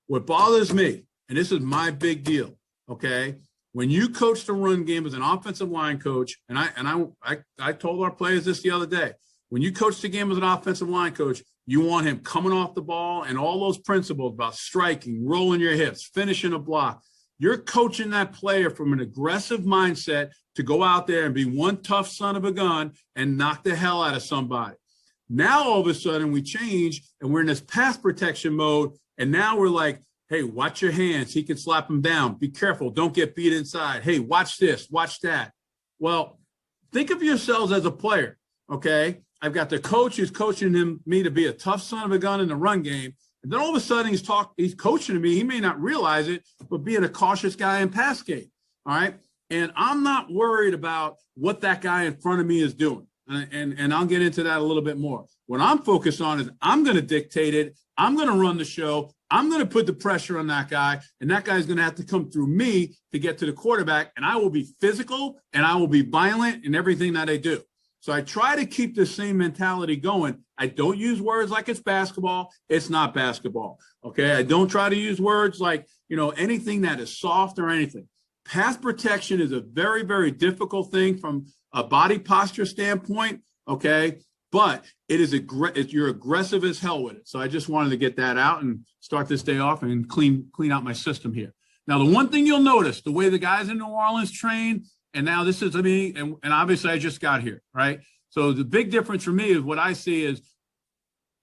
What bothers me, and this is my big deal, okay? When you coach the run game as an offensive line coach, and I told our players this the other day, when you coach the game as an offensive line coach, you want him coming off the ball and all those principles about striking, rolling your hips, finishing a block. You're coaching that player from an aggressive mindset to go out there and be one tough son of a gun and knock the hell out of somebody. Now, all of a sudden, we change and we're in this pass protection mode. And now we're like, hey, watch your hands. He can slap him down. Be careful. Don't get beat inside. Hey, watch this, watch that. Well, think of yourselves as a player, okay? I've got the coach who's coaching me to be a tough son of a gun in the run game. And then all of a sudden he's coaching to me. He may not realize it, but being a cautious guy in pass game, all right? And I'm not worried about what that guy in front of me is doing. And I'll get into that a little bit more. What I'm focused on is I'm going to dictate it. I'm going to run the show. I'm going to put the pressure on that guy, and that guy's going to have to come through me to get to the quarterback, and I will be physical, and I will be violent in everything that I do. So I try to keep the same mentality going. I don't use words like it's basketball. It's not basketball, okay? I don't try to use words like, anything that is soft or anything. Pass protection is a very, very difficult thing from a body posture standpoint, okay? But you're aggressive as hell with it. So I just wanted to get that out and start this day off and clean out my system here. Now, the one thing you'll notice, the way the guys in New Orleans train, and now this is me, and obviously I just got here, right? So the big difference for me is what I see is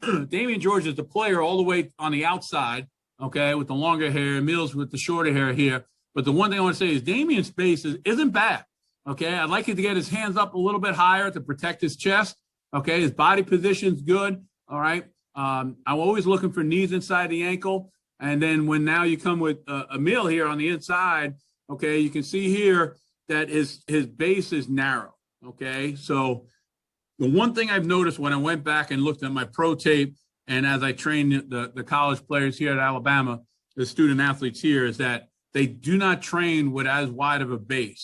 Damian George is the player all the way on the outside, okay, with the longer hair, Mills with the shorter hair here. But the one thing I want to say is Damian's space isn't bad, okay? I'd like him to get his hands up a little bit higher to protect his chest. Okay, his body position's good. All right. I'm always looking for knees inside the ankle. And then when now you come with Emil here on the inside, okay, you can see here that his base is narrow. Okay, so the one thing I've noticed when I went back and looked at my pro tape and as I trained the college players here at Alabama, the student athletes here, is that they do not train with as wide of a base.